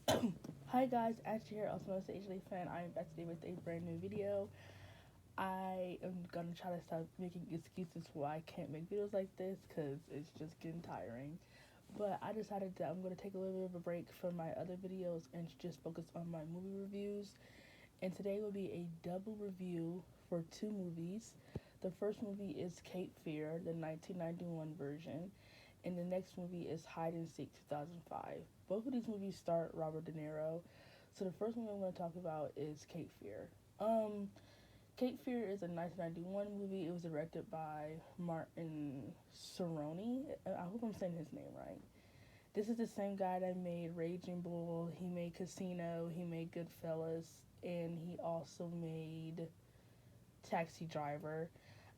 Hi guys, Ashley here, also known as the HLA fan. I am back today with a brand new video. I am gonna try to stop making excuses for why I can't make videos like this because it's just getting tiring. But I decided that I'm gonna take a little bit of a break from my other videos and just focus on my movie reviews. And today will be a double review for two movies. The first movie is Cape Fear, the 1991 version, and the next movie is Hide and Seek 2005. Both of these movies star Robert De Niro. So the first movie I'm going to talk about is Cape Fear. Cape Fear is a 1991 movie. It was directed by Martin Cerrone. I hope I'm saying his name right. This is the same guy that made Raging Bull. He made Casino. He made Goodfellas, and he also made Taxi Driver.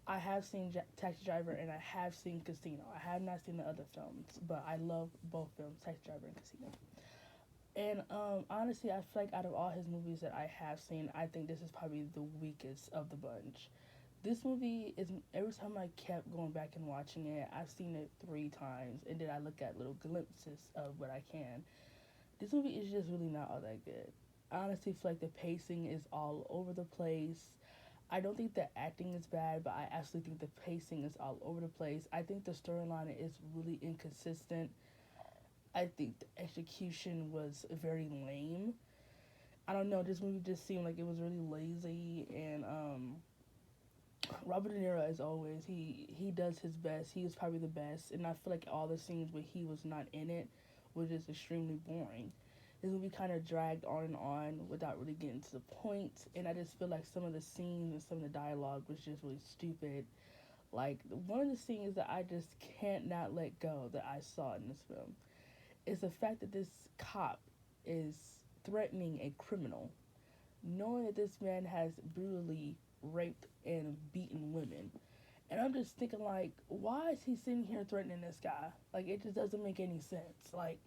I have seen Taxi Driver and I have seen Casino. I have not seen the other films, but I love both films, Taxi Driver and Casino. And honestly, I feel like out of all his movies that I have seen, I think this is probably the weakest of the bunch. This movie is every time I kept going back and watching it, I've seen it 3 times, and then I look at little glimpses of what I can. This movie is just really not all that good. I honestly feel like the pacing is all over the place. I don't think the acting is bad, but I actually think the pacing is all over the place. I think the storyline is really inconsistent. I think the execution was very lame. I don't know, this movie just seemed like it was really lazy and Robert De Niro, as always, he does his best. He is probably the best, and I feel like all the scenes where he was not in it was just extremely boring. This movie kind of dragged on without really getting to the point, and I just feel like some of the scenes and some of the dialogue was just really stupid. Like one of the scenes that I just can't not let go that I saw in this film is the fact that this cop is threatening a criminal, knowing that this man has brutally raped and beaten women. And I'm just thinking, like, why is he sitting here threatening this guy? Like, it just doesn't make any sense. Like,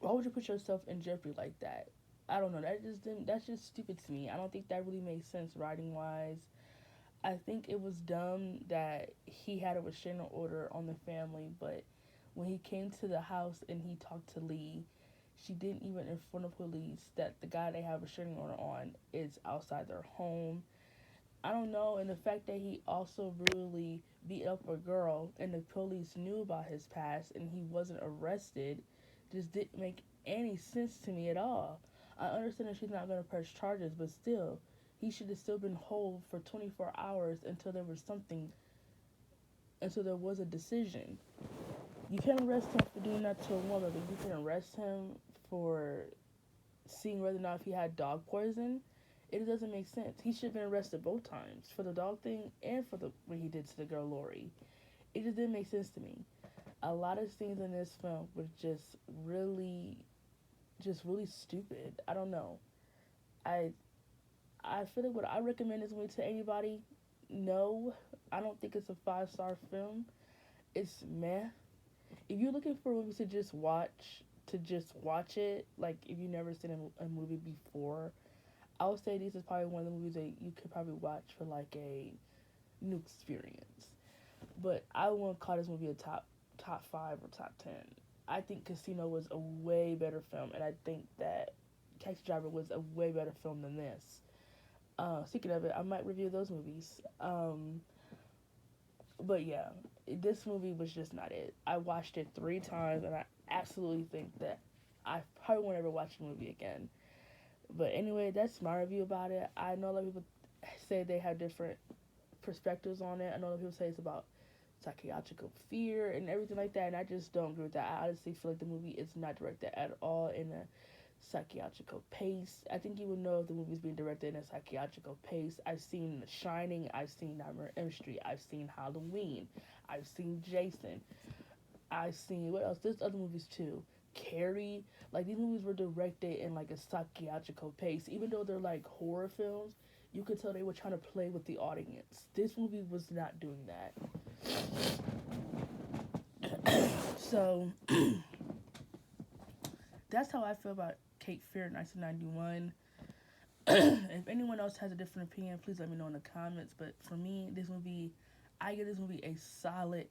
why would you put yourself in jeopardy like that? I don't know. That just didn't. That's just stupid to me. I don't think that really makes sense writing wise. I think it was dumb that he had a restraining order on the family, but when he came to the house and he talked to Lee, she didn't even inform the police that the guy they have a restraining order on is outside their home. I don't know, and the fact that he also brutally beat up a girl and the police knew about his past and he wasn't arrested just didn't make any sense to me at all. I understand that she's not going to press charges, but still, he should have still been hold for 24 hours until there was something, until there was a decision. You can't arrest him for doing that to a woman, but you can arrest him for seeing whether or not if he had dog poison. It doesn't make sense. He should have been arrested both times for the dog thing and for the what he did to the girl Lori. It just didn't make sense to me. A lot of scenes in this film were just really stupid. I don't know. I I feel like would I recommend this movie to anybody? No, I don't think it's a 5-star film. It's meh. If you're looking for movies to just watch it, like if you've never seen a movie before, I would say this is probably one of the movies that you could probably watch for like a new experience. But I wouldn't call this movie a top 5 or top 10. I think Casino was a way better film, and I think that Taxi Driver was a way better film than this. Speaking of it, I might review those movies. But yeah, this movie was just not it. I watched it 3 times, and I absolutely think that I probably won't ever watch the movie again. But anyway, that's my review about it. I know a lot of people say they have different perspectives on it. I know a lot of people say it's about psychological fear and everything like that, and I just don't agree with that. I honestly feel like the movie is not directed at all in a psychological pace. I think you would know if the movie's being directed in a psychological pace. I've seen The Shining, I've seen Nightmare on Elm Street, I've seen Halloween, I've seen Jason, I've seen what else? There's other movies too. Carrie, like these movies were directed in like a psychological pace. Even though they're like horror films, you could tell they were trying to play with the audience. This movie was not doing that. So that's how I feel about Cape Fear 1991. If anyone else has a different opinion, please let me know in the comments. But for me, this movie, I give this movie a solid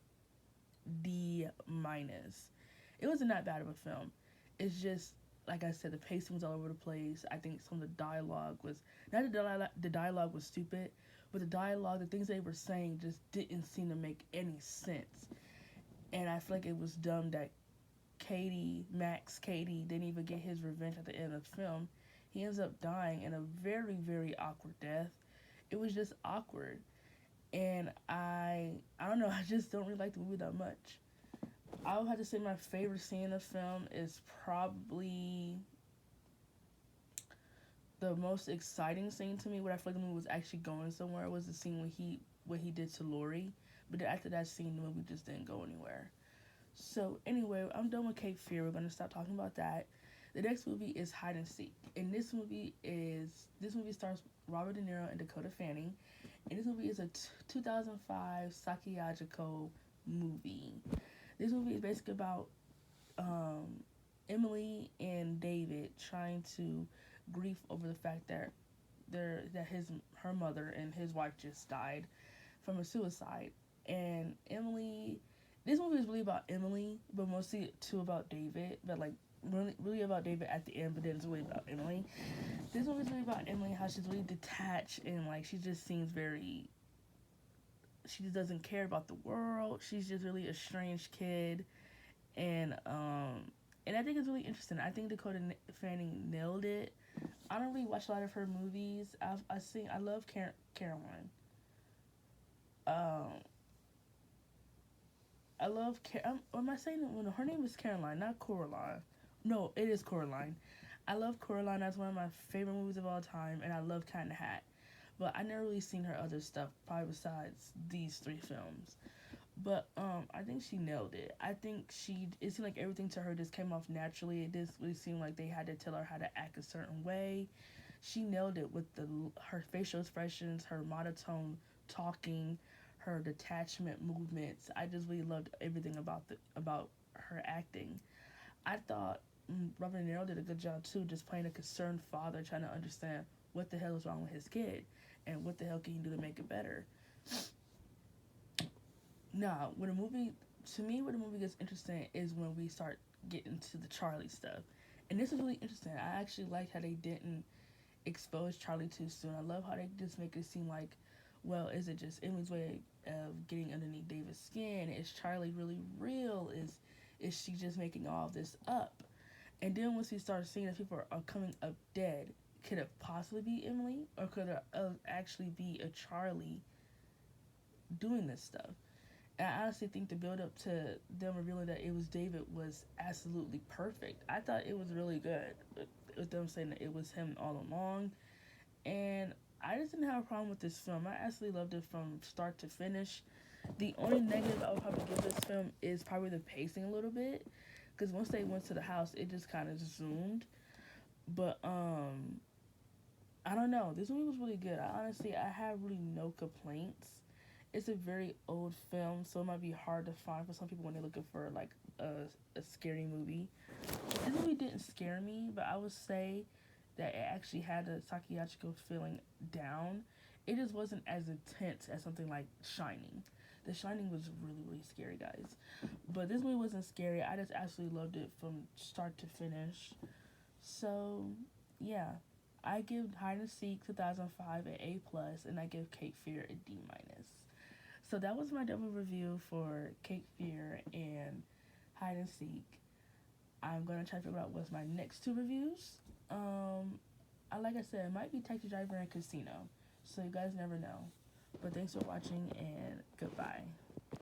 D minus. It wasn't that bad of a film. it's just like I said, the pacing was all over the place. I think some of the dialogue was not the dialogue was stupid, but the dialogue, the things they were saying, just didn't seem to make any sense. And I feel like it was dumb that Max Cady, didn't even get his revenge at the end of the film. He ends up dying in a very, very awkward death. It was just awkward. And I don't know, I just don't really like the movie that much. I would have to say my favorite scene in the film is probably the most exciting scene to me, where I feel like the movie was actually going somewhere, was the scene when he did to Lori. But after that scene, the movie just didn't go anywhere. So anyway, I'm done with Cape Fear. We're gonna stop talking about that. The next movie is Hide and Seek, and this movie stars Robert De Niro and Dakota Fanning, and this movie is a 2005 psychological movie. This movie is basically about Emily and David trying to grieve over the fact that her mother and his wife just died from a suicide. And this movie is really about Emily, but mostly too about David. But like really about David at the end, but then it's really about Emily. This movie is really about Emily, how she's really detached and like she just seems she just doesn't care about the world. She's just really a strange kid, and I think it's really interesting. I think Dakota Fanning nailed it. I don't really watch a lot of her movies. I love Caroline. Um, I love am I saying it? Well, her name is Caroline, not Coraline. No, it is Coraline. I love Coraline. That's one of my favorite movies of all time, and I love Cat in the Hat. But I never really seen her other stuff, probably besides these three films. But I think she nailed it. I think it seemed like everything to her just came off naturally. It didn't really seem like they had to tell her how to act a certain way. She nailed it with her facial expressions, her monotone talking, her detachment movements. I just really loved everything about her acting. I thought Robert De Niro did a good job too, just playing a concerned father trying to understand what the hell is wrong with his kid and what the hell can he do to make it better. Now, where the movie gets interesting is when we start getting to the Charlie stuff. And this is really interesting. I actually like how they didn't expose Charlie too soon. I love how they just make it seem like, well, is it just Emily's way of getting underneath David's skin? Is Charlie really real? Is she just making all this up? And then once we start seeing that people are coming up dead, could it possibly be Emily? Or could it actually be a Charlie doing this stuff? And I honestly think the build up to them revealing that it was David was absolutely perfect. I thought it was really good with them saying that it was him all along. And I just didn't have a problem with this film. I absolutely loved it from start to finish. The only negative I would probably give this film is probably the pacing a little bit. Because once they went to the house, it just kind of zoomed. But, I don't know. This movie was really good. I have really no complaints. It's a very old film, so it might be hard to find for some people when they're looking for like a scary movie. This movie didn't scare me, but I would say that it actually had a psychological feeling down. It just wasn't as intense as something like Shining. The Shining was really, really scary, guys. But this movie wasn't scary. I just absolutely loved it from start to finish. So, yeah. I give Hide and Seek 2005 an A+, and I give Cape Fear a D-. So that was my double review for Cape Fear and Hide and Seek. I'm going to try to figure out what's my next two reviews. Like I said, it might be Taxi Driver and Casino. So you guys never know. But thanks for watching and goodbye.